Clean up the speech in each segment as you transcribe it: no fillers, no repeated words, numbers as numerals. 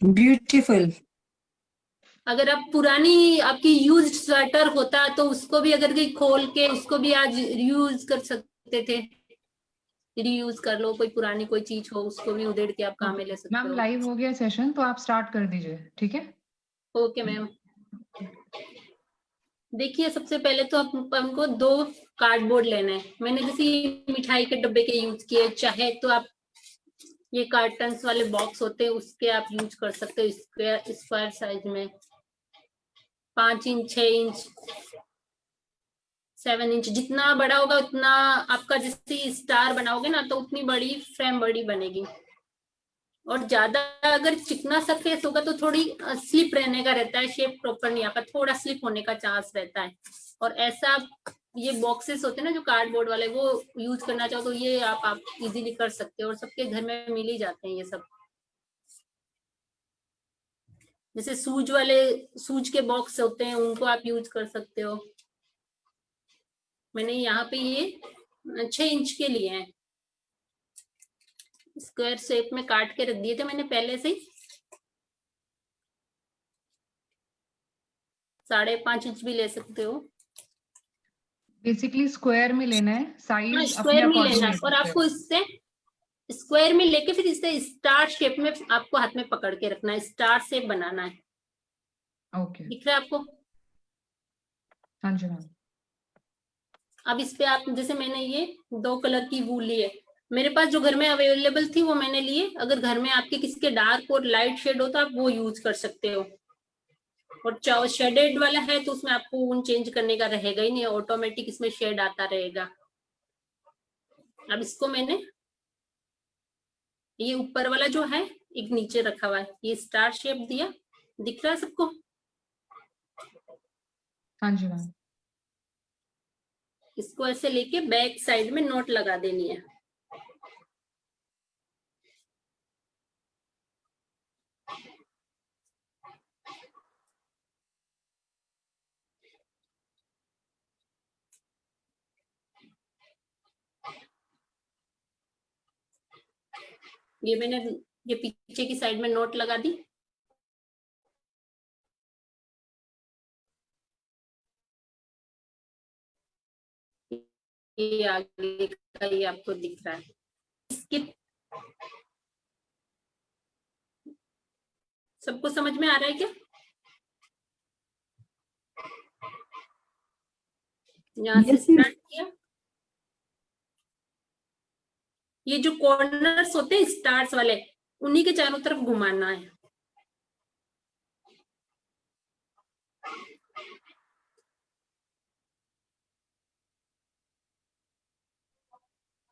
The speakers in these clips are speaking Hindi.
ब्यूटीफुल। अगर आप पुरानी आपकी यूज स्वेटर होता तो उसको भी अगर कहीं खोल के उसको भी आज यूज कर सकते थे, रीयूज कर लो, कोई पुरानी कोई चीज हो उसको भी उधेड़ के आप काम में ले सकते मैम हो। लाइव हो गया सेशन, तो आप स्टार्ट कर दीजिए, ठीक है? Okay ma'am. देखिए सबसे पहले तो हमको 2 कार्डबोर्ड लेना है। मैंने जैसे मिठाई के डब्बे के यूज किए, चाहे तो आप ये कार्टन्स वाले बॉक्स होते हैं उसके आप यूज कर सकते हो स्क्वायर साइज में, 5 इंच 6 इंच 7 इंच, जितना बड़ा होगा उतना आपका, जैसे स्टार बनाओगे ना तो उतनी बड़ी फ्रेम बड़ी बनेगी। और ज्यादा अगर चिकना सरफेस होगा तो थोड़ी स्लिप रहने का रहता है, शेप प्रॉपर नहीं आता, थोड़ा स्लिप होने का चांस रहता है। और ऐसा ये बॉक्सेस होते हैं ना जो कार्डबोर्ड वाले, वो यूज करना चाहो तो ये आप इजीली कर सकते हो, और सबके घर में मिल ही जाते हैं ये सब। जैसे सूज के बॉक्स होते हैं उनको आप यूज कर सकते हो। मैंने यहाँ पे ये 6 इंच के लिए हैं, स्क्वायर शेप में काट के रख दिए थे मैंने पहले से ही। 5.5 इंच भी ले सकते हो। बेसिकली स्क्वायर में लेना है, हाँ साइज अपने स्क्वायर में अकॉर्डिंग लेना ले है, और सकते आपको हो। इससे स्क्वायर में लेके फिर इसे स्टार शेप में आपको हाथ में पकड़ के रखना है, स्टार शेप बनाना है। ओके। दिख रहा है आपको? हाँ जी मैम। अब इस पे आप, जैसे मैंने ये 2 कलर की वूल ली है, मेरे पास जो घर में अवेलेबल थी वो मैंने लिए। अगर घर में आपके किसी के डार्क और लाइट शेड हो तो आप वो यूज कर सकते हो। और शेडेड वाला है तो उसमें आपको ऊन चेंज करने का रहेगा ही नहीं, ऑटोमेटिक इसमें शेड आता रहेगा। अब इसको मैंने ये ऊपर वाला जो है एक नीचे रखा हुआ है, ये स्टार शेप दिया, दिख रहा है सबको? हाँ जी मैम। इसको ऐसे लेके बैक साइड में नोट लगा देनी है। ये मैंने ये पीछे की साइड में नोट लगा दी। ये आगे का ये आपको दिख रहा है। इसके सबको समझ में आ रहा है क्या? यहाँ से स्टार्ट किया, ये जो कॉर्नर्स होते हैं स्टार्स वाले, उन्हीं के चारों तरफ घुमाना है।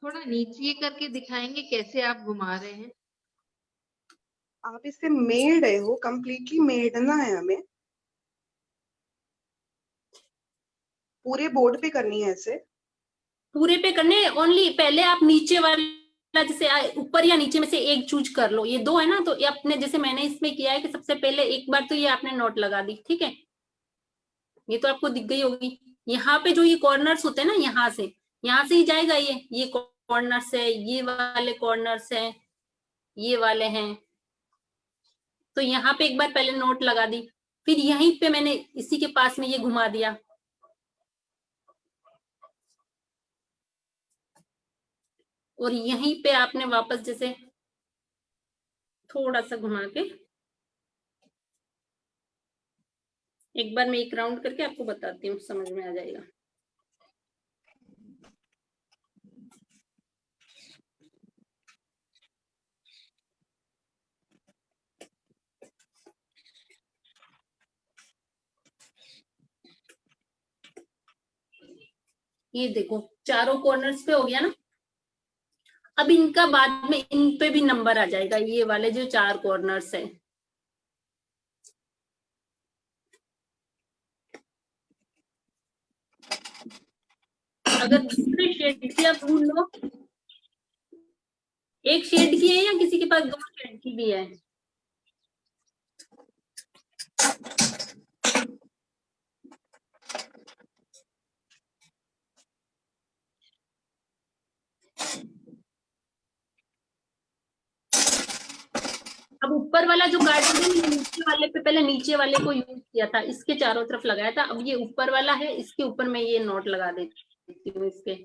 थोड़ा नीचे करके दिखाएंगे कैसे आप घुमा रहे हैं? आप इससे मेड है, वो कंप्लीटली मेडना है, हमें पूरे बोर्ड पे करनी है ऐसे। पूरे पे करने ओनली, पहले आप नीचे वाला जैसे ऊपर या नीचे में से एक चूज कर लो, ये 2 है ना, तो ये अपने जैसे मैंने इसमें किया है कि सबसे पहले एक बार तो ये आपने नोट लगा दी, ठीक है, ये तो आपको दिख गई होगी। यहाँ पे जो ये कॉर्नर्स होते हैं ना, यहाँ से ही जाएगा, ये कॉर्नर्स है, ये वाले कॉर्नर्स है, ये वाले हैं, तो यहाँ पे एक बार पहले नोट लगा दी, फिर यहीं पे मैंने इसी के पास में ये घुमा दिया, और यहीं पे आपने वापस जैसे थोड़ा सा घुमा के एक बार मैं एक राउंड करके आपको बताती हूँ, समझ में आ जाएगा। ये देखो चारों कॉर्नर्स पे हो गया ना। अब इनका बाद में इन पे भी नंबर आ जाएगा, ये वाले जो 4 कॉर्नर्स है। अगर दूसरे शेड की आप ढूंढ लो, एक शेड की है या किसी के पास 2 शेड की भी है? ऊपर वाला जो कार्ड है मैंने नीचे वाले पे पहले नीचे वाले को यूज किया था, इसके चारों तरफ लगाया था। अब ये ऊपर वाला है, इसके ऊपर मैं ये नोट लगा देती हूँ इसके।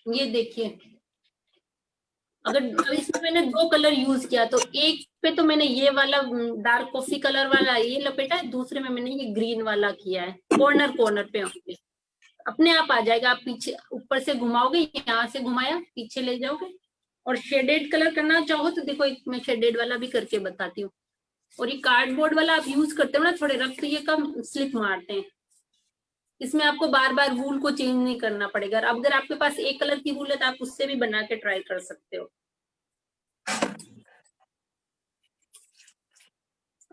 ये देखिए, अगर इसमें मैंने 2 कलर यूज किया तो एक पे तो मैंने ये वाला डार्क कॉफी कलर वाला ये लपेटा है, दूसरे में मैंने ये ग्रीन वाला किया है। कॉर्नर कॉर्नर पे होंगे, अपने आप आ जाएगा। आप पीछे ऊपर से घुमाओगे, यहाँ से घुमाया पीछे ले जाओगे। और शेडेड कलर करना चाहो तो देखो, एक मैं शेडेड वाला भी करके बताती हूँ। और ये कार्डबोर्ड वाला आप यूज करते हो ना थोड़े रफ, तो ये कम स्लिप मारते हैं। इसमें आपको बार बार वूल को चेंज नहीं करना पड़ेगा। अब अगर आपके पास एक कलर की वूल है तो आप उससे भी बना के ट्राई कर सकते हो।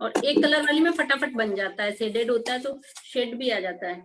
और एक कलर वाली में फटाफट बन जाता है, शेडेड होता है तो शेड भी आ जाता है।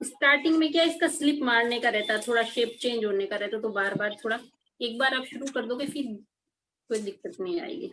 स्टार्टिंग में क्या इसका स्लिप मारने का रहता है, थोड़ा शेप चेंज होने का रहता है, तो बार बार थोड़ा, एक बार आप शुरू कर दोगे फिर कोई दिक्कत नहीं आएगी।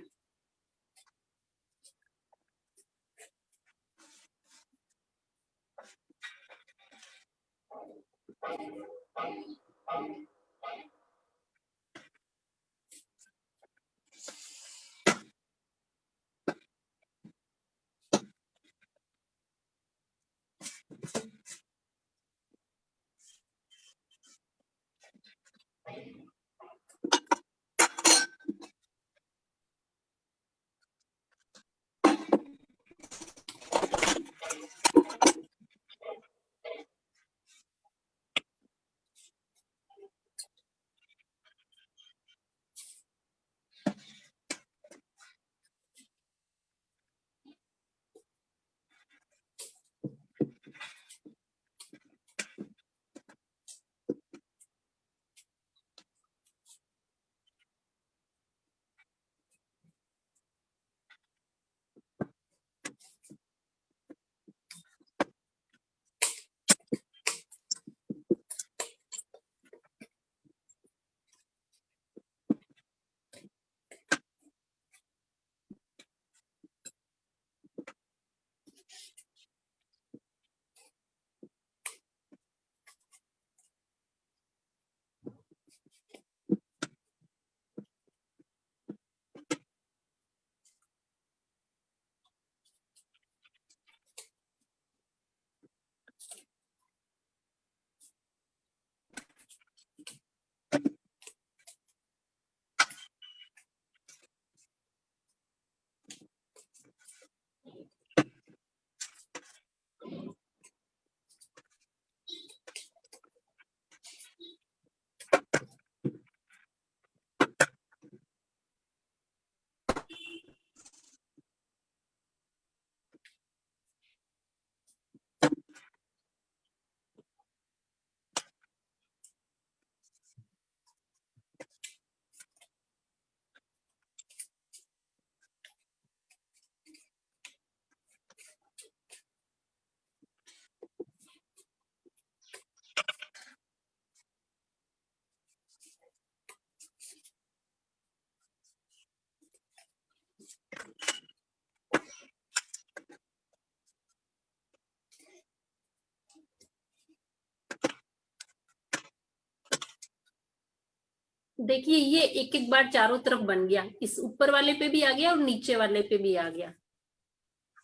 देखिए ये एक एक बार चारों तरफ बन गया, इस ऊपर वाले पे भी आ गया और नीचे वाले पे भी आ गया।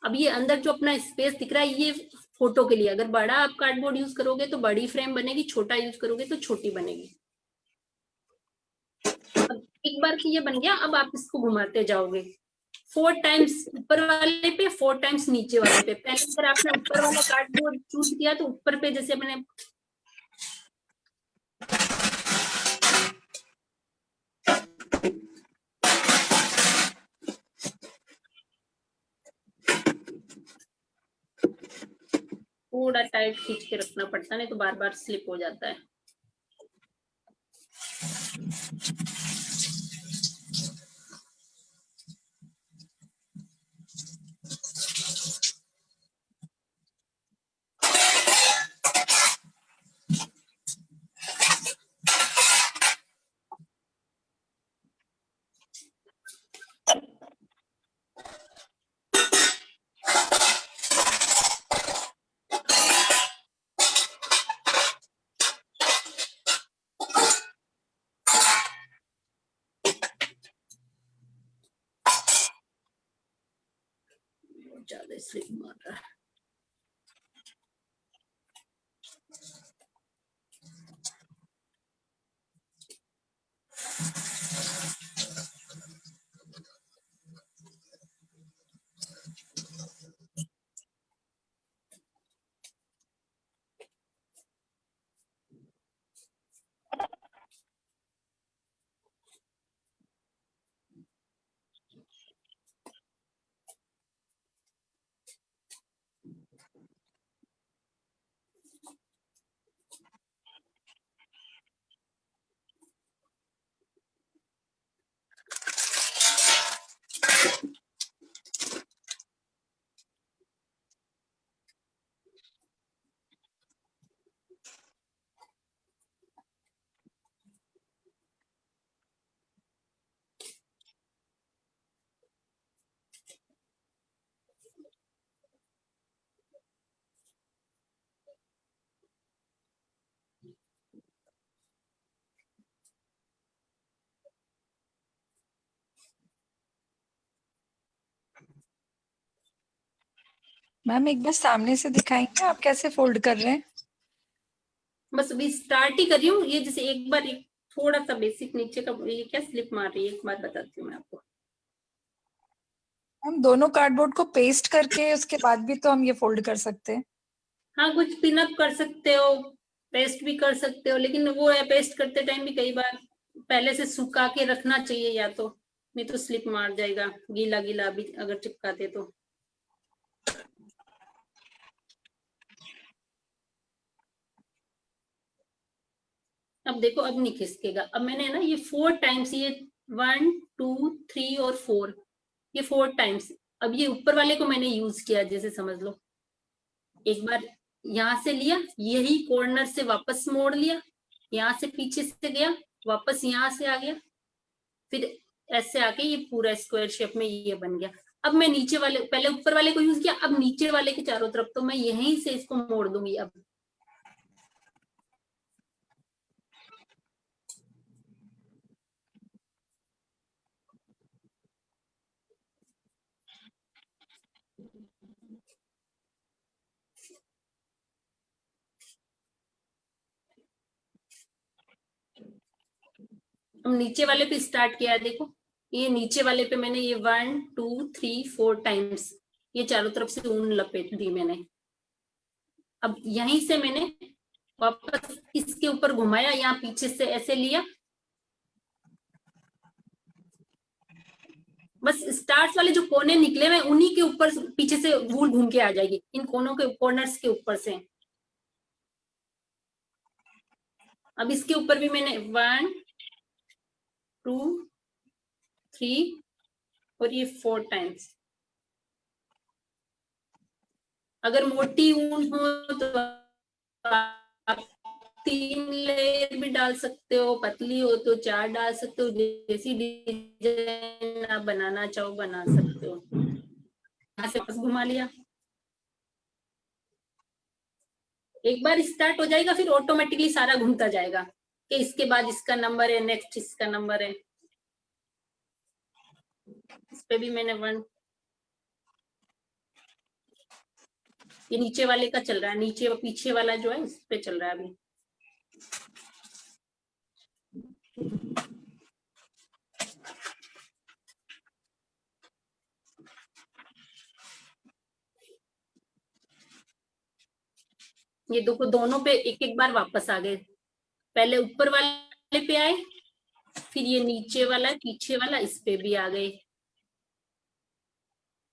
अब ये अंदर जो अपना स्पेस दिख रहा है ये फोटो के लिए, अगर बड़ा आप कार्डबोर्ड यूज करोगे तो बड़ी फ्रेम बनेगी, छोटा यूज करोगे तो छोटी बनेगी। अब एक बार की ये बन गया, अब आप इसको घुमाते जाओगे 4 टाइम्स ऊपर वाले पे, 4 टाइम्स नीचे वाले पे। पहले अगर आपने ऊपर वाला कार्डबोर्ड चूज किया तो ऊपर पे जैसे मैंने थोड़ा टाइट खींच के रखना पड़ता है, नहीं तो बार बार स्लिप हो जाता है। ज्यादा स्लिप मार रहा है। मैम एक बार सामने से दिखाएंगे आप कैसे फोल्ड कर रहे हैं? बस अभी स्टार्ट ही कर रही हूँ। ये जैसे एक बार एक थोड़ा सा बेसिक नीचे का, ये क्या स्लिप मार रही है, एक बात बताती हूँ मैं आपको। हम दोनों कार्डबोर्ड को पेस्ट करके उसके बाद भी तो हम ये फोल्ड कर सकते हैं। हाँ, कुछ पिनअप कर सकते हो, पेस्ट भी कर सकते हो, लेकिन वो है पेस्ट करते टाइम भी कई बार पहले से सुखा के रखना चाहिए, या तो नहीं तो स्लिप मार जाएगा, गीला गीला भी अगर चिपकाते तो। अब देखो अब नहीं खिसकेगा। अब मैंने ना ये 4 टाइम्स, ये 1 2 3 और 4, ये 4 टाइम्स। अब ये ऊपर वाले को मैंने यूज किया, जैसे समझ लो एक बार यहाँ से लिया, यही कॉर्नर से वापस मोड़ लिया, यहाँ से पीछे से गया, वापस यहाँ से आ गया, फिर ऐसे आके ये पूरा स्क्वायर शेप में ये बन गया। अब मैं नीचे वाले, पहले ऊपर वाले को यूज किया, अब नीचे वाले के चारों तरफ तो मैं यहीं से इसको मोड़ दूंगी। अब नीचे वाले पे स्टार्ट किया है, देखो ये नीचे वाले पे मैंने ये 1 2 3 4 टाइम्स ये चारों तरफ से ऊन लपेट दी मैंने। अब यहीं से मैंने वापस इसके ऊपर घुमाया, यहाँ पीछे से ऐसे लिया, बस स्टार्स वाले जो कोने निकले हुए उन्हीं के ऊपर पीछे से वूल घूम के आ जाएगी, इन कोनों के कॉर्नर्स के ऊपर से। अब इसके ऊपर भी मैंने 1 2 3 और ये 4 टाइम्स। अगर मोटी ऊन हो तो आप 3 लेयर भी डाल सकते हो, पतली हो तो 4 डाल सकते हो, जैसी डिजाइन आप बनाना चाहो बना सकते हो। यहाँ से बस घुमा लिया, एक बार स्टार्ट हो जाएगा फिर ऑटोमेटिकली सारा घूमता जाएगा। कि इसके बाद इसका नंबर है, नेक्स्ट इसका नंबर है। इस पे भी मैंने 1, ये नीचे वाले का चल रहा है, नीचे पीछे वाला जो है इस पे चल रहा है अभी। ये देखो दोनों पे एक एक बार वापस आ गए, पहले ऊपर वाले पे आए, फिर ये नीचे वाला पीछे वाला इस पे भी आ गए,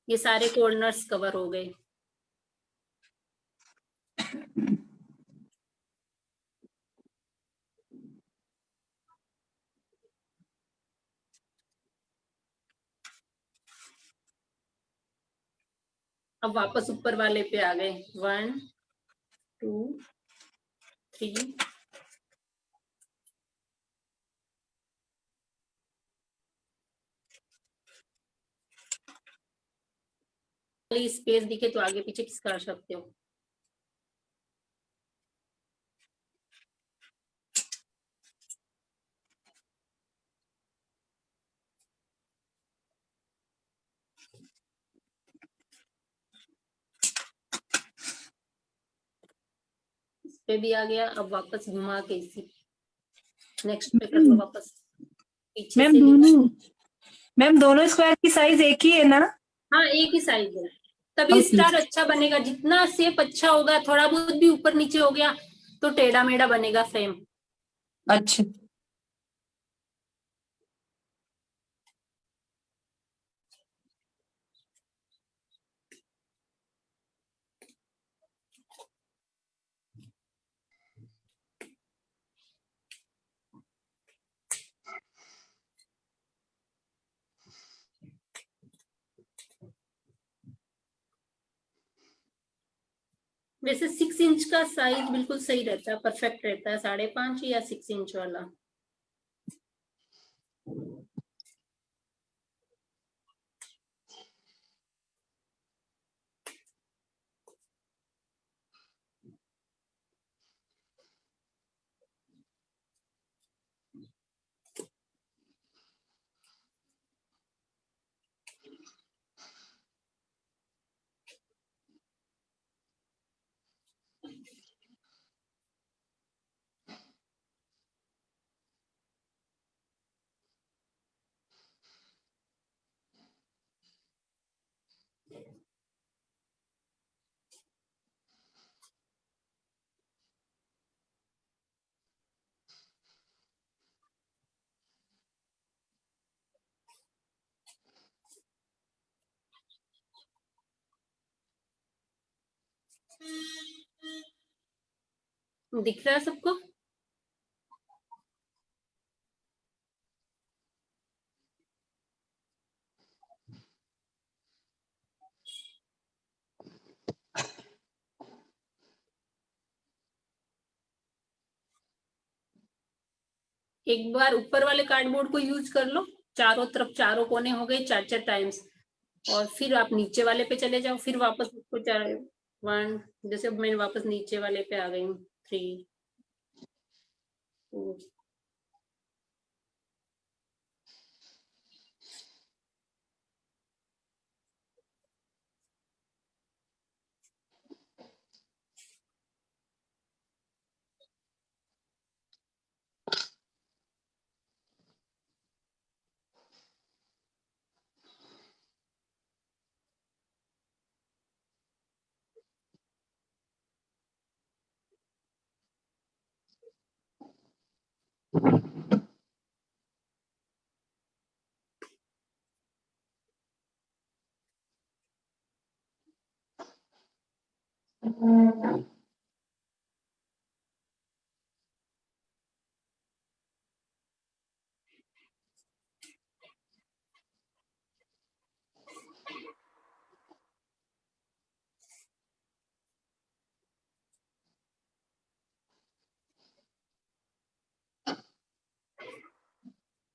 ये सारे कॉर्नर्स कवर हो गए। अब वापस ऊपर वाले पे आ गए, 1 2 3 स्पेस दिखे तो आगे पीछे किस कर सकते हो। इस पे भी आ गया, अब वापस घुमा के इसी नेक्स्ट पे कर लो वापस, पीछे मैम से दोनों मैम दोनों स्क्वायर की साइज एक ही है ना? हाँ एक ही साइज है, तभी Okay. स्टार अच्छा बनेगा। जितना शेप अच्छा होगा, थोड़ा बहुत भी ऊपर नीचे हो गया तो टेढ़ा मेढ़ा बनेगा फ्रेम। अच्छा। वैसे 6 इंच का साइज बिल्कुल सही रहता है, परफेक्ट रहता है, 5.5 या 6 इंच वाला। दिख रहा है सबको? एक बार ऊपर वाले कार्डबोर्ड को यूज कर लो, चारों तरफ चारों कोने हो गए 4 टाइम्स, और फिर आप नीचे वाले पे चले जाओ, फिर वापस उसको 1 जैसे अब मैं वापस नीचे वाले पे आ गई हूँ, 3 2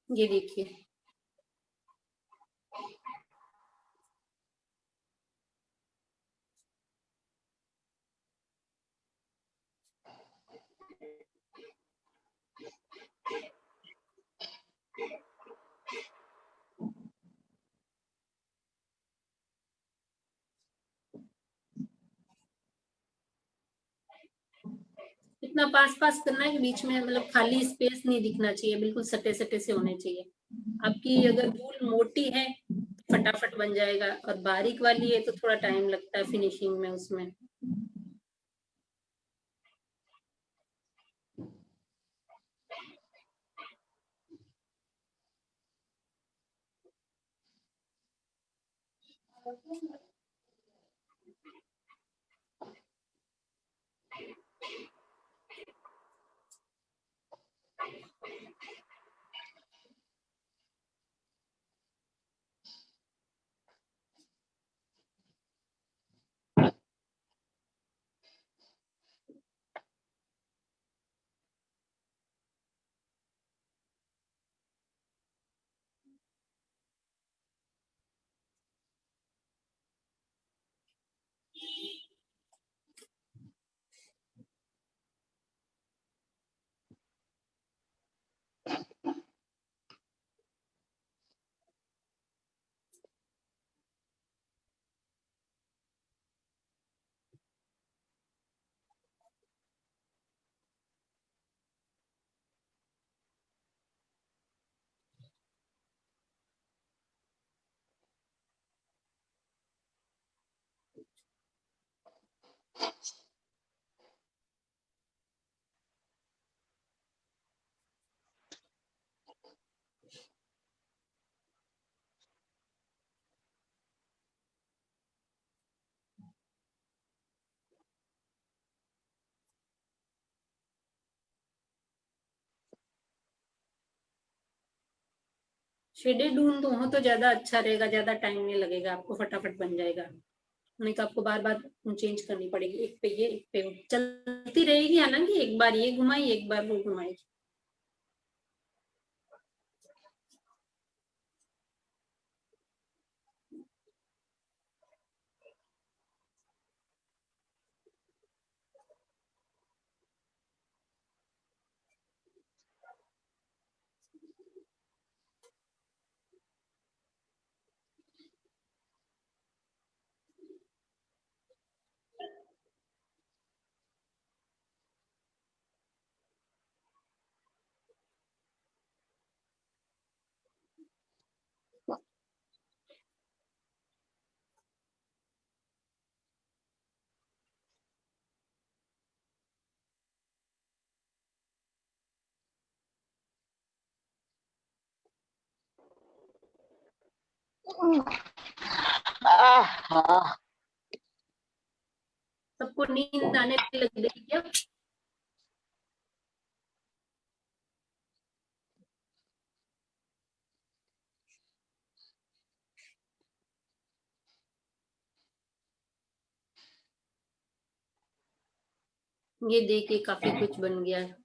ये देखिए। इतना पास पास करना है कि बीच में मतलब खाली स्पेस नहीं दिखना चाहिए, बिल्कुल सटे सटे से होने चाहिए। आपकी अगर धूल मोटी है तो फटाफट बन जाएगा, और बारीक वाली है तो थोड़ा टाइम लगता है फिनिशिंग में उसमें। शेडेड ढूंढ हो तो ज्यादा अच्छा रहेगा, ज्यादा टाइम नहीं लगेगा आपको, फटाफट बन जाएगा। नहीं तो आपको बार बार चेंज करनी पड़ेगी, एक पे ये एक पे वो चलती रहेगी, हालांकि एक बार ये घुमाई एक बार वो घुमाई। सबको नींद आने लगी देखी क्या? ये देखिए काफी कुछ बन गया है।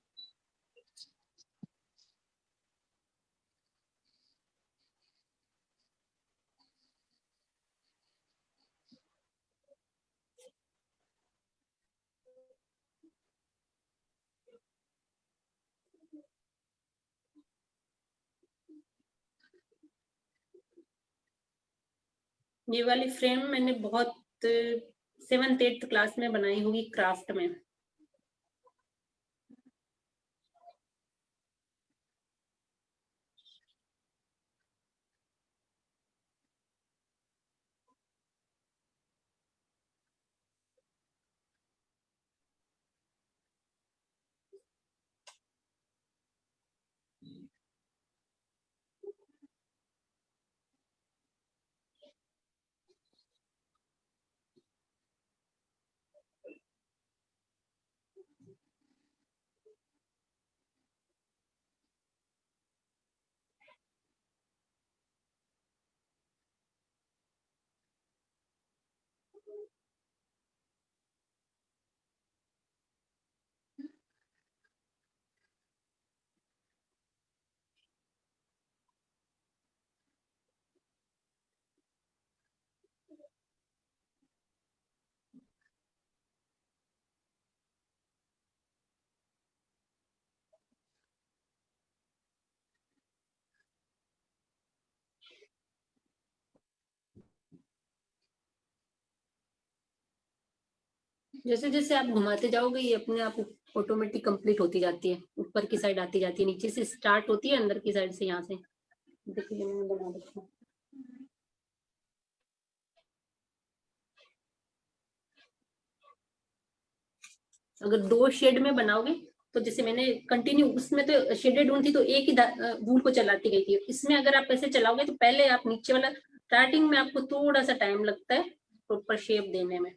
ये वाली फ्रेम मैंने बहुत 7th 8th क्लास में बनाई होगी क्राफ्ट में। जैसे जैसे आप घुमाते जाओगे ये अपने आप ऑटोमेटिक कंप्लीट होती जाती है, ऊपर की साइड आती जाती है, नीचे से स्टार्ट होती है, अंदर की साइड से यहाँ से। देखिए मैंने बना रखा है। अगर 2 शेड में बनाओगे तो जैसे मैंने कंटिन्यू, उसमें तो शेडेड ऊन थी तो एक ही वूल को चलाती गई थी। इसमें अगर आप ऐसे चलाओगे तो पहले आप नीचे वाला, स्टार्टिंग में आपको थोड़ा सा टाइम लगता है प्रॉपर शेप देने में।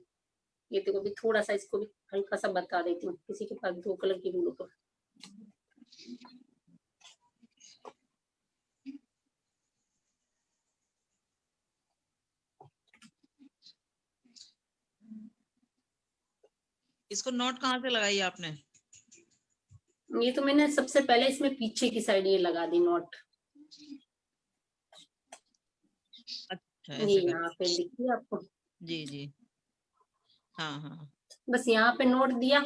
ये देखो भी थोड़ा सा, इसको भी हल्का सा बता देती हूँ, किसी के पास 2 कलर की वूल को। इसको नोट कहाँ से लगाई आपने? ये तो मैंने सबसे पहले इसमें पीछे की साइड ये लगा दी नोट। अच्छा ये ऐसे कर। यहाँ पे दिखी आपको? जी जी, हाँ हाँ। बस यहाँ पे नोट दिया,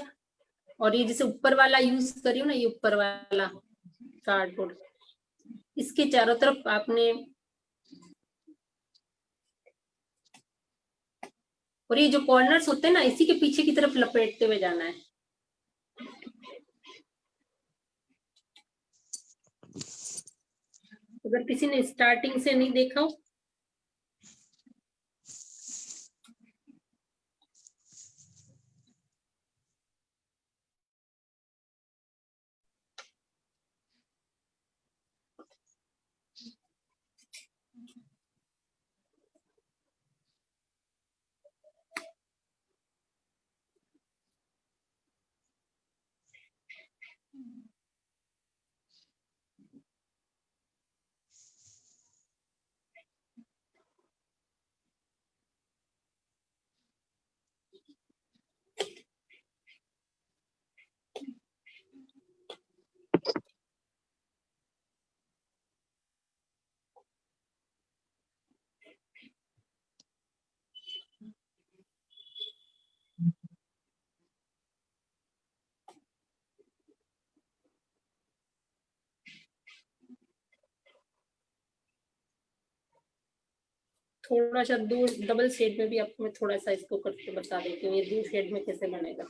और ये जैसे ऊपर वाला यूज करी हूँ ना, ये ऊपर वाला कार्डबोर्ड, इसके चारों तरफ आपने, और ये जो कॉर्नर्स होते हैं ना, इसी के पीछे की तरफ लपेटते हुए जाना है। अगर किसी ने स्टार्टिंग से नहीं देखा हो, थोड़ा सा 2 डबल शेड में भी आपको मैं थोड़ा सा इसको करके बता देती हूँ, ये 2 शेड में कैसे बनेगा।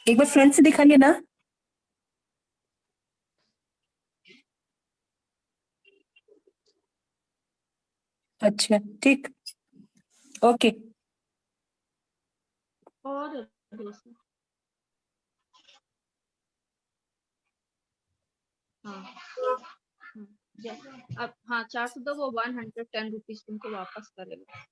एक बार फ्रंट से दिखाइए ना। अच्छा ठीक, ओके। और हाँ अब हाँ 400 दो, वो 110 रुपीज तुमको वापस करेगा।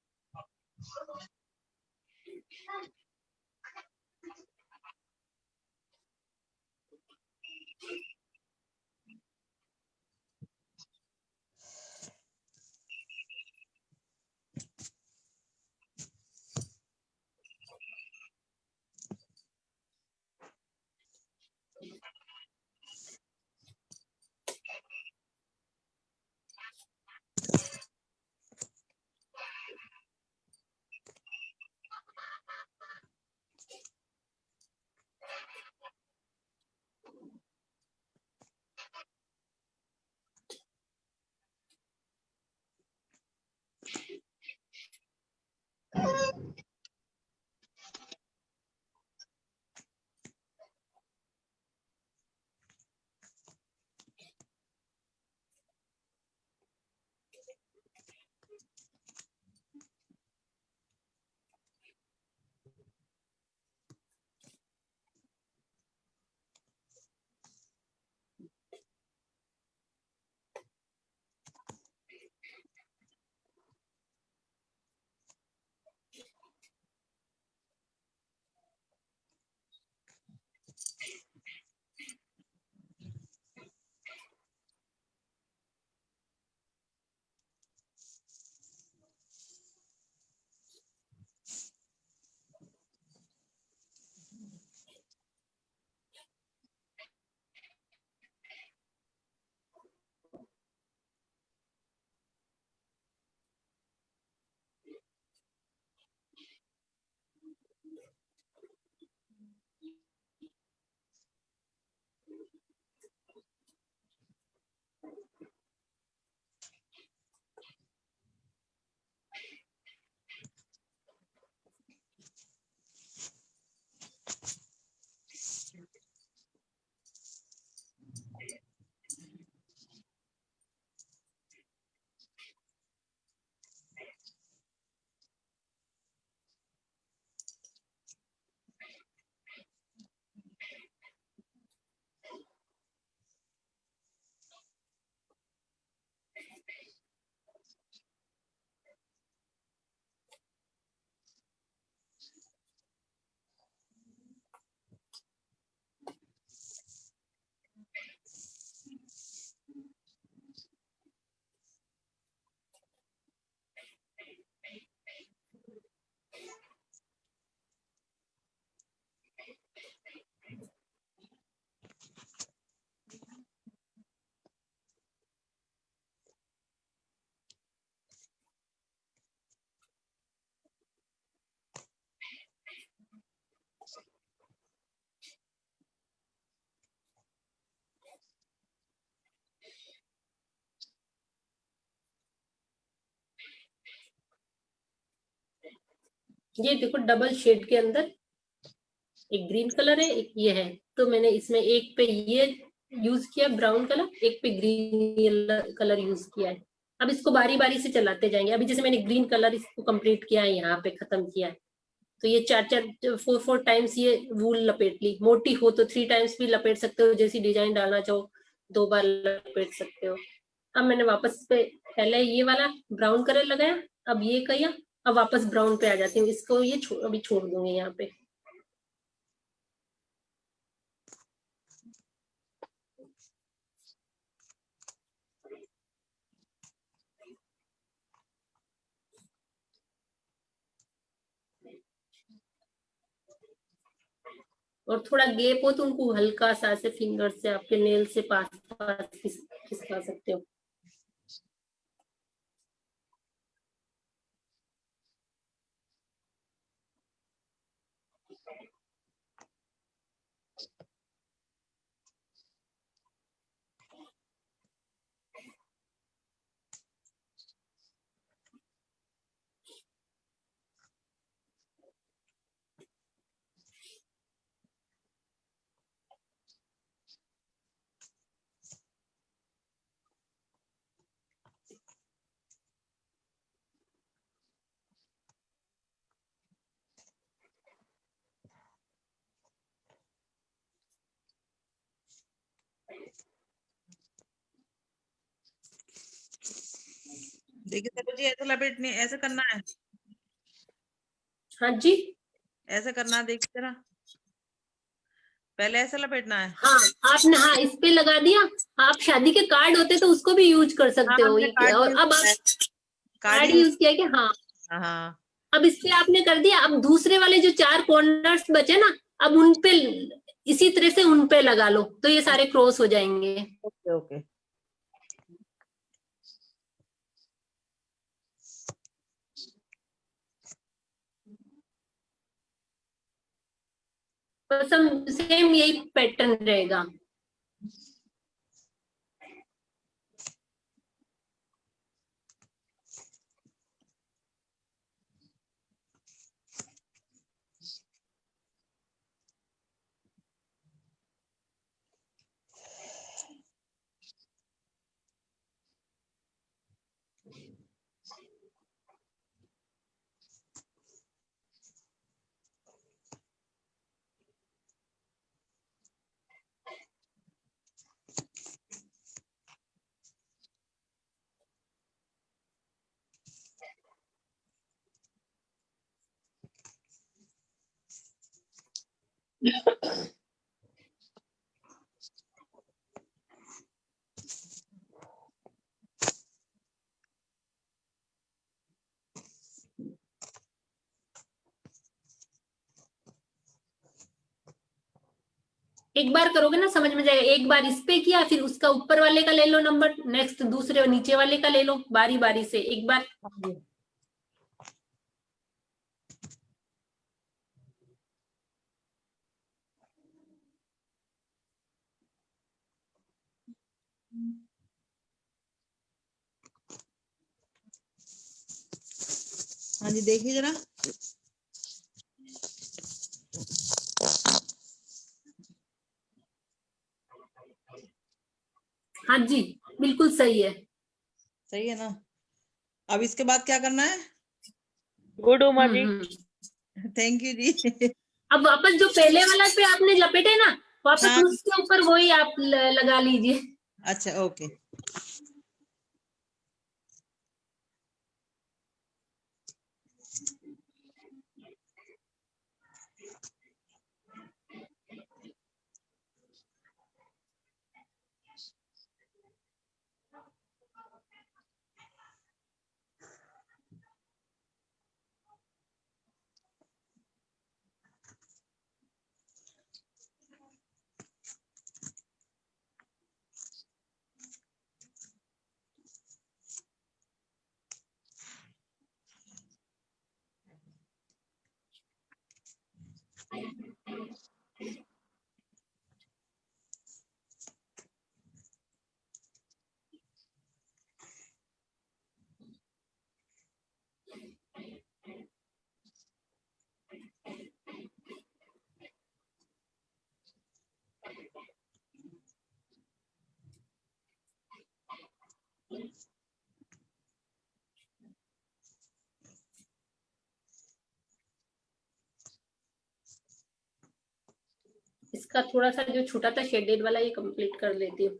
ये देखो डबल शेड के अंदर एक ग्रीन कलर है, एक ये है, तो मैंने इसमें एक पे ये यूज किया ब्राउन कलर, एक पे ग्रीन कलर यूज किया है। अब इसको बारी बारी से चलाते जाएंगे। अभी जैसे मैंने ग्रीन कलर इसको कंप्लीट किया है, यहाँ पे खत्म किया है, तो ये 4 टाइम्स ये वूल लपेट ली। मोटी हो तो 3 टाइम्स भी लपेट सकते हो, जैसी डिजाइन डालना चाहो 2 बार लपेट सकते हो। अब मैंने वापस पे पहले ये वाला ब्राउन कलर लगाया, अब ये किया, अब वापस ब्राउन पे आ जाती हूँ। इसको ये अभी छोड़ दूंगी यहाँ पे। और थोड़ा गैप हो तो उनको हल्का सा से फिंगर से आपके नेल से पास पास खिसका सकते हो। देखिए सर जी, ऐसे लपेटनी, ऐसे करना है, हाँ जी, ऐसे करना है, देखिए जरा, पहले ऐसे लपेटना है। हाँ आपने, हाँ इस पे लगा दिया। आप शादी के कार्ड होते तो उसको भी यूज कर सकते हाँ, हो। हमने कार्ड और यूज अब किया है, आप कार्ड कार्ड यूज। यूज किया क्या? हाँ, हाँ अब इस पे आपने कर दिया। अब दूसरे वाले जो 4 कॉर्नर्स बचे ना, अब उन पे इसी तरह से उन पे लगा लो, तो ये सारे क्रॉस हो जाएंगे। Okay okay. बस हम सेम यही पैटर्न रहेगा। एक बार करोगे ना समझ में जाएगा। एक बार इस पे किया, फिर उसका ऊपर वाले का ले लो नंबर, नेक्स्ट दूसरे नीचे वाले का ले लो, बारी बारी से एक बार। हाँ जी, देखिए जरा, हाँ जी, बिल्कुल सही है। सही है ना। अब इसके बाद क्या करना है? Good Uma ji. Thank you ji. अब वापस जो पहले वाला पे आपने लपेटे ना, वापस हाँ। उसके ऊपर वही आप लगा लीजिए। अच्छा ओके। इसका थोड़ा सा जो छोटा था शेडेड वाला ये कंप्लीट कर लेती हूँ।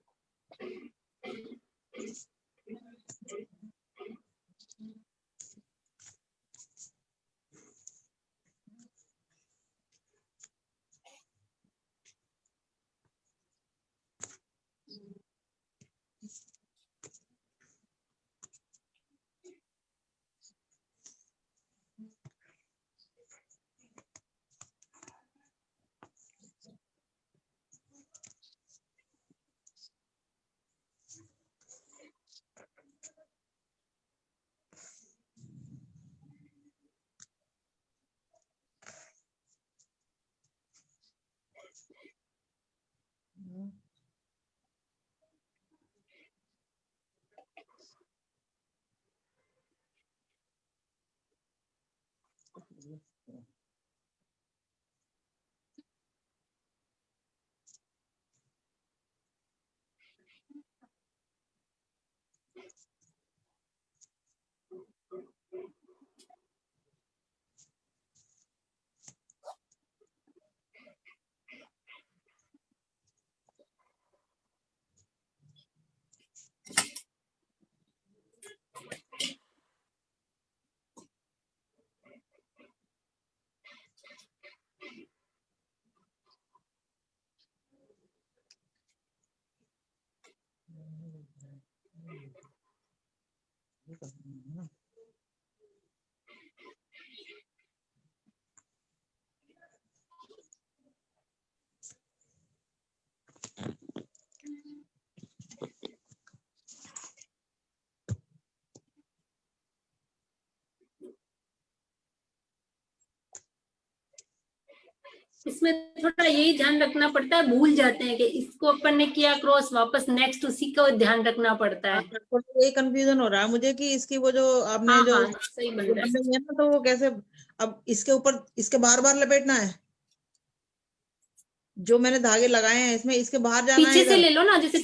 इसमें थोड़ा यही ध्यान रखना पड़ता है, भूल जाते हैं कि इसको अपन ने किया क्रॉस, वापस नेक्स्ट उसी को ध्यान रखना पड़ता है। थोड़ा ये कंफ्यूजन हो रहा है मुझे कि इसकी वो जो आपने हाँ जो हाँ सही बन रहा है। बनाई है ना, तो वो कैसे अब इसके ऊपर इसके बार बार लपेटना है, जो मैंने धागे लगाए हैं इसमें इसके बाहर जाना है पीछे से इधर। ले लो ना, जैसे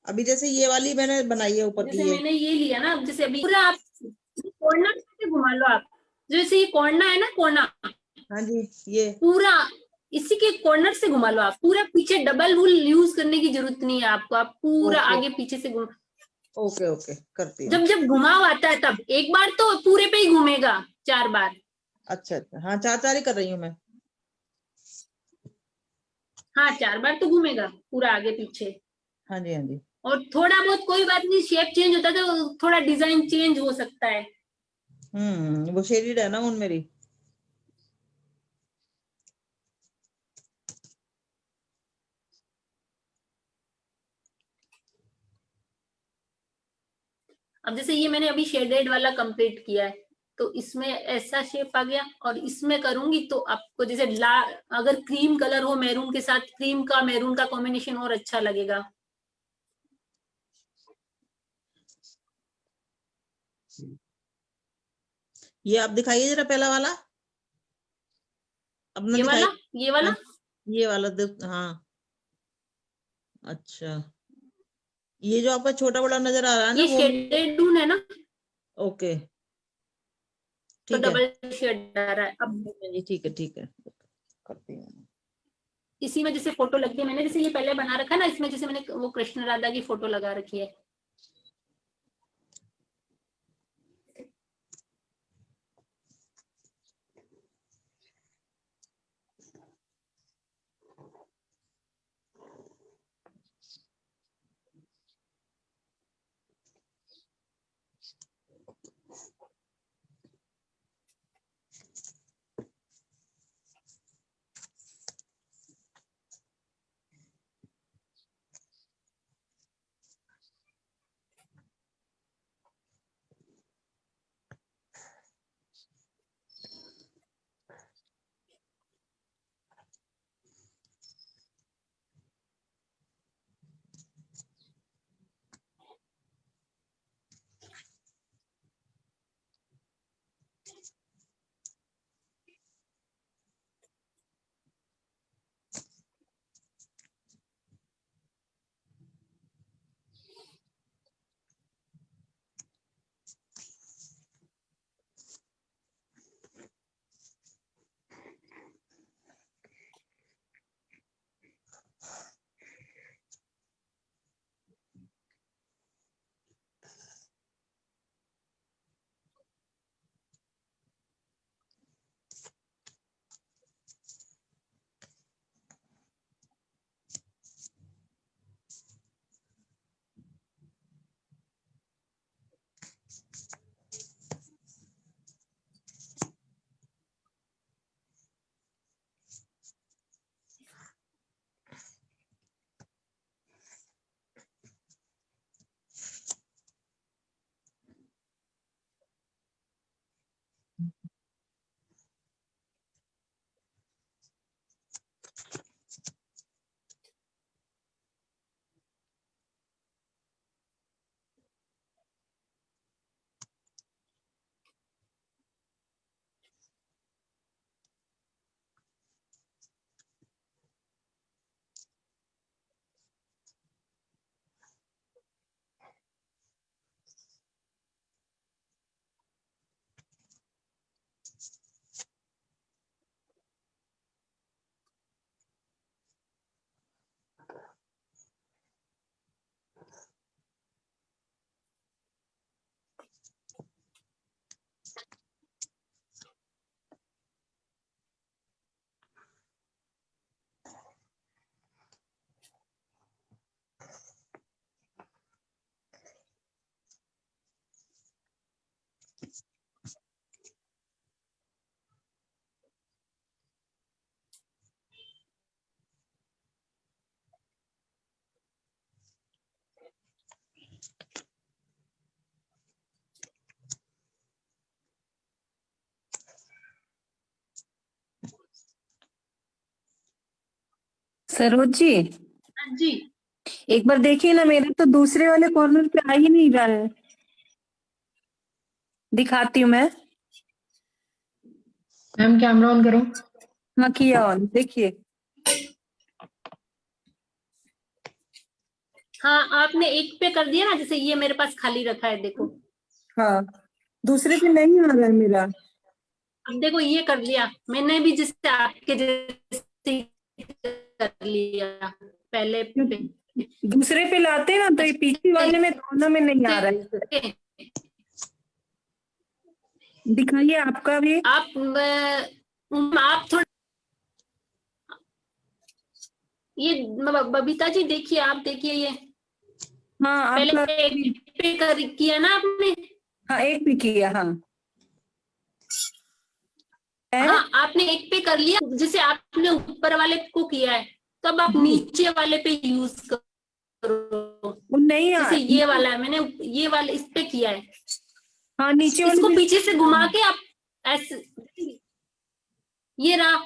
अभी जैसे ये वाली मैंने बनाई है ऊपर की जैसे ये। मैंने ये लिया ना, जैसे अभी पूरा आप कोना से घुमा लो आप, जैसे ये कोना है ना, कोना हाँ जी, ये पूरा इसी के कॉर्नर से घुमा लो आप, पूरा पीछे डबल वूल यूज करने की जरूरत नहीं है आपको, आप पूरा ओके आगे पीछे से घुमा। ओके ओके करती हूँ। जब जब घुमाव आता है तब एक बार तो पूरे पे ही घूमेगा 4 बार। अच्छा अच्छा, हाँ 4 4 ही कर रही हूँ मैं। हाँ 4 बार तो घूमेगा पूरा आगे पीछे। हाँ जी हाँ जी। और थोड़ा बहुत कोई बात नहीं, शेप चेंज होता है तो थोड़ा डिजाइन चेंज हो सकता है। वो शेडेड है ना उन मेरी। अब जैसे ये मैंने अभी शेडेड वाला कंप्लीट किया है, तो इसमें ऐसा शेप आ गया, और इसमें करूंगी तो आपको जैसे अगर क्रीम कलर हो मैरून के साथ, क्रीम का मैरून का कॉम्बिनेशन और अच्छा लगेगा। ये आप दिखाइए जरा पहला वाला अपना ये दिखाइए। वाला, ये वाला हाँ, ये वाला हाँ अच्छा, ये जो आपका छोटा बड़ा नजर आ रहा है ना ये वो। शेडेड डून है ना, ओके तो ठीक है। डबल शेड आ रहा है। अब जी ठीक है करती हूँ। इसी में जैसे फोटो लगती है, मैंने जैसे ये पहले बना रखा है ना, इसमें जैसे मैंने वो कृष्ण राधा की फोटो लगा रखी है। सरोज जी, हाँ जी। एक बार देखिए ना, मेरे तो दूसरे वाले कॉर्नर पे आ ही नहीं रहा है। दिखाती हूँ मैं। मैम कैमरा ऑन करो। हाँ किया ऑन, देखिए। हाँ, आपने एक पे कर दिया ना, जैसे ये मेरे पास खाली रखा है, देखो। हाँ, दूसरे पे नहीं आ रहा है मेरा। अब देखो ये कर लिया मैंने भी, जिससे आपके जैसे कर लिया पहले पे। दूसरे पे लाते ना तो ये पीछे वाले में दोनों में नहीं आ रहा है। दिखाइए आपका भी। आप थोड़ा ये बबीता जी देखिए, आप देखिए ये हाँ पहले आपका एक भी। पे किया ना आपने। हाँ एक भी किया। हाँ है। हाँ, आपने एक पे कर लिया, जैसे आपने ऊपर वाले को किया है, तो अब आप नीचे वाले पे यूज करो। वो नहीं आ। जैसे ये वाला है, मैंने ये वाला इस पे किया है, हाँ नीचे वाले इसको में। पीछे से घुमा के आप ऐसे, ये रहा।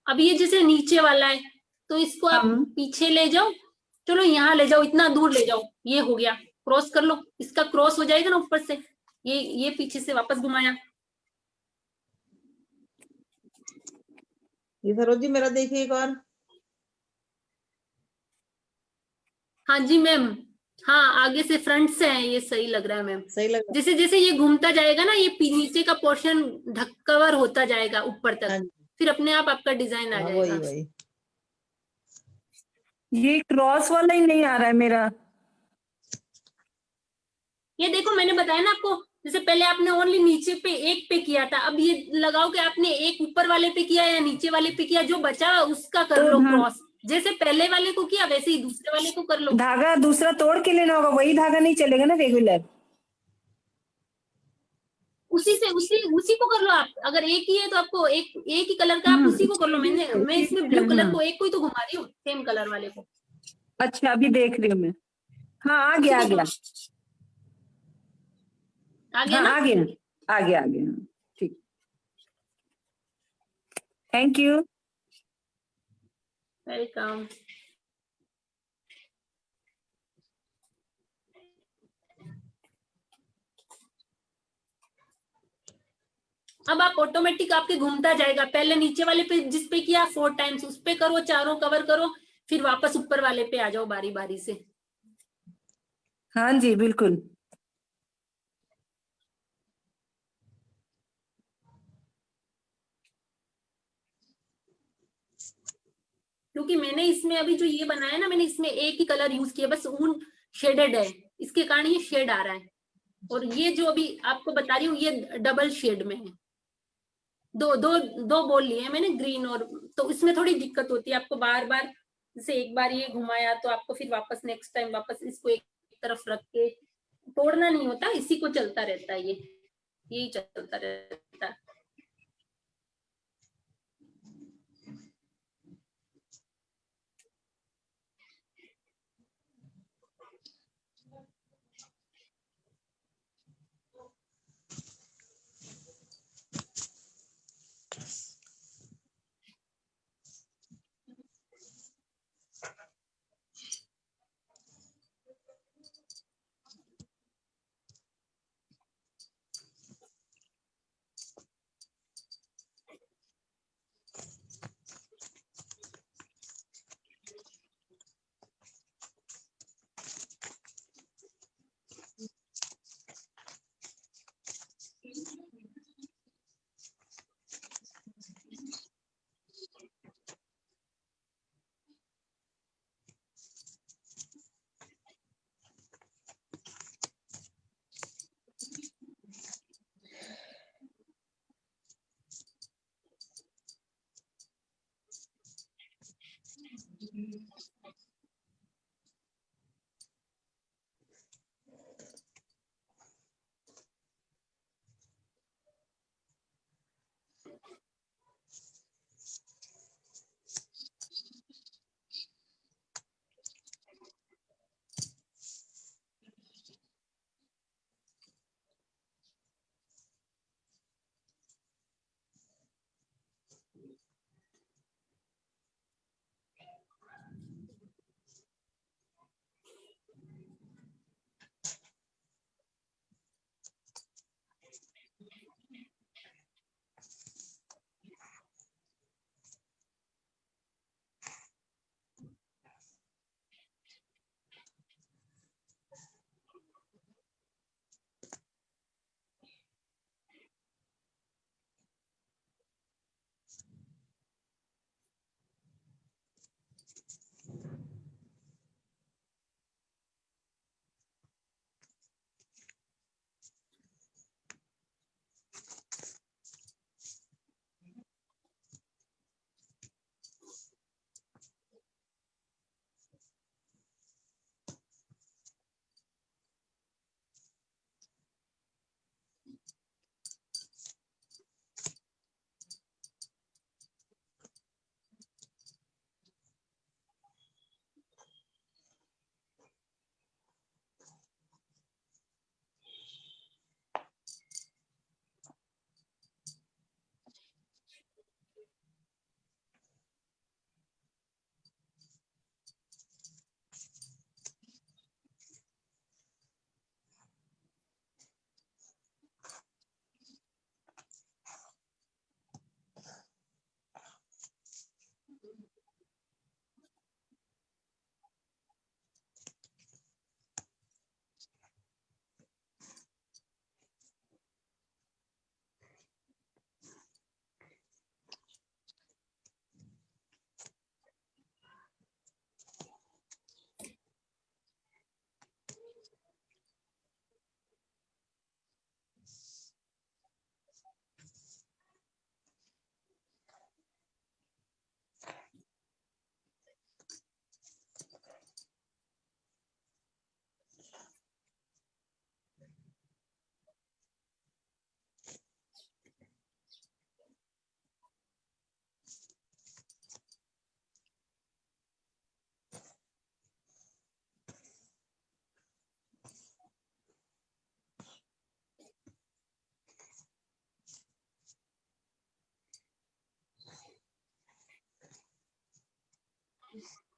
अब ये जैसे नीचे वाला है, तो इसको आप हाँ पीछे ले जाओ, चलो यहाँ ले जाओ, इतना दूर ले जाओ, ये हो गया, क्रॉस कर लो, इसका क्रॉस हो जाएगा ना ऊपर से, ये पीछे से वापस घुमाया। ये सरोज जी मेरा देखिए एक बार। हाँ जी मैम। हाँ, आगे से फ्रंट से है, ये सही लग रहा है मैम। सही लग रहा जैसे जैसे ये घूमता जाएगा ना, ये नीचे का पोर्शन कवर होता जाएगा ऊपर है? हाँ तक, जी, फिर अपने आप आपका डिजाइन आ हाँ जाएगा। वही वही। ये क्रॉस वाला ही नहीं आ रहा है मेरा। ये देखो मैंने बताया ना आपको, जैसे पहले आपने ओनली नीचे पे एक पे किया था, अब ये लगाओ कि आपने एक ऊपर वाले पे किया या नीचे वाले पे किया, जो बचा उसका कर तो लो क्रॉस। जैसे पहले वाले को किया वैसे ही दूसरे वाले को कर लो। धागा दूसरा तोड़ के लेना होगा, वही धागा नहीं चलेगा ना रेगुलर। उसी से उसी को कर लो आप, अगर एक ही है तो आपको एक ही कलर का आप उसी को कर लो। मैं इसमें ब्लू कलर को एक को ही तो घुमा रही हूँ, सेम कलर वाले को। अच्छा अभी देख रही हूँ मैं। हाँ आ उसी गया आ को गया। आ गया हाँ ना। आ गया आ गया आ गया। हाँ, ठीक। Thank you. वेलकम। अब आप ऑटोमेटिक आपके घूमता जाएगा, पहले नीचे वाले पे जिस पे किया 4 टाइम्स उस पे करो, चारों कवर करो, फिर वापस ऊपर वाले पे आ जाओ बारी बारी से। हाँ जी बिल्कुल। क्योंकि मैंने इसमें अभी जो ये बनाया ना, मैंने इसमें एक ही कलर यूज किया, बस ऊन शेडेड है, इसके कारण ये शेड आ रहा है। और ये जो अभी आपको बता रही हूँ ये डबल शेड में है। दो दो दो बॉल लिए हैं मैंने, ग्रीन और, तो इसमें थोड़ी दिक्कत होती है आपको, बार बार जैसे एक बार ये घुमाया तो आपको फिर वापस नेक्स्ट टाइम वापस इसको एक तरफ रख के तोड़ना नहीं होता, इसी को चलता रहता है, ये यही चलता रहता है। देखिए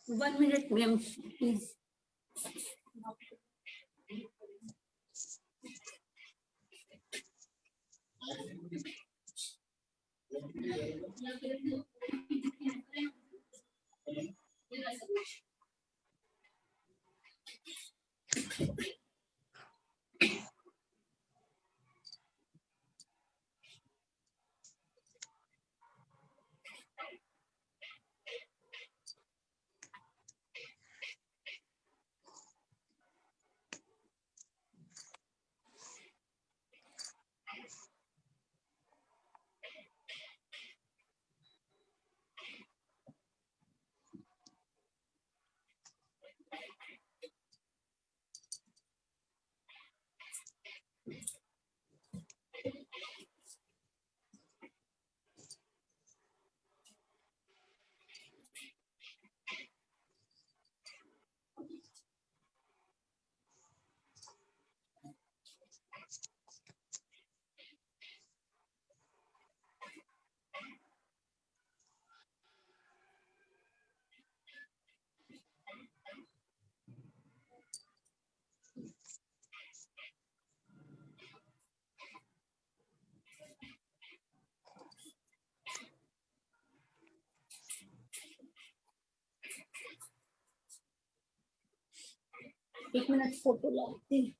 1 minute, ma'am, please. एक मिनट फोटो लगाती हूँ।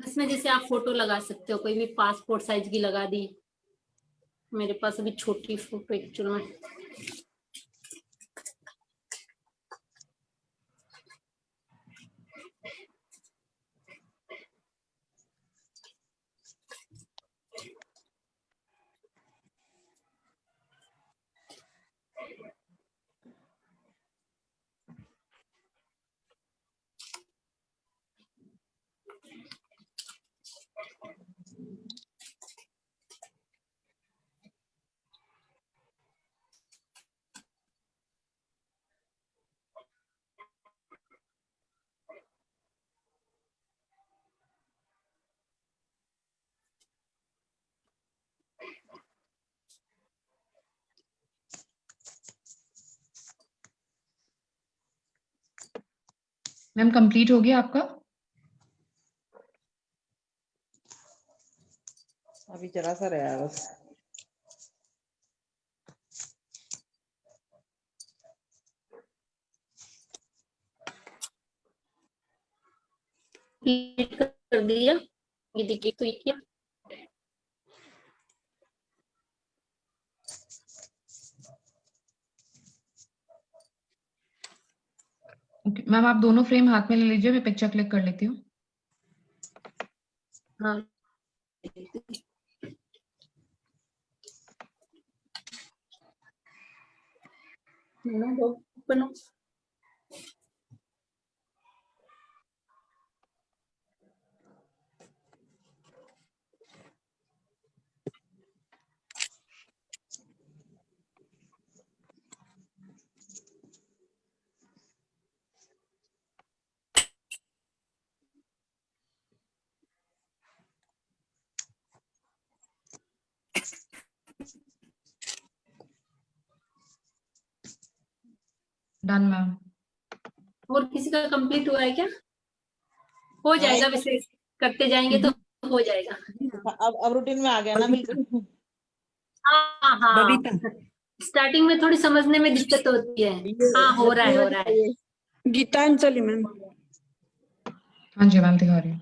इसमें जैसे आप फोटो लगा सकते हो, कोई भी पासपोर्ट साइज की लगा दी। मेरे पास अभी छोटी फोटो एक्चुअल में। मैम कंप्लीट हो गया आपका? अभी जरा सा रहा है बस। कर दिया, ये देखिए तो ये क्या। ओके मैम, आप दोनों फ्रेम हाथ में ले लीजिए, मैं पिक्चर क्लिक कर लेती हूँ। हाँ बनो। Done ma'am. और किसी का कंप्लीट हुआ है क्या? हो जाएगा, वैसे करते जाएंगे तो हो जाएगा। अब रूटीन में आ गया ना बिल्कुल। हाँ हाँ, बबीता स्टार्टिंग में थोड़ी समझने में दिक्कत होती है। हाँ हो रहा है, हो रहा है। गीतांजलि मैम। हाँ जी मैम, दिखा रही हूँ।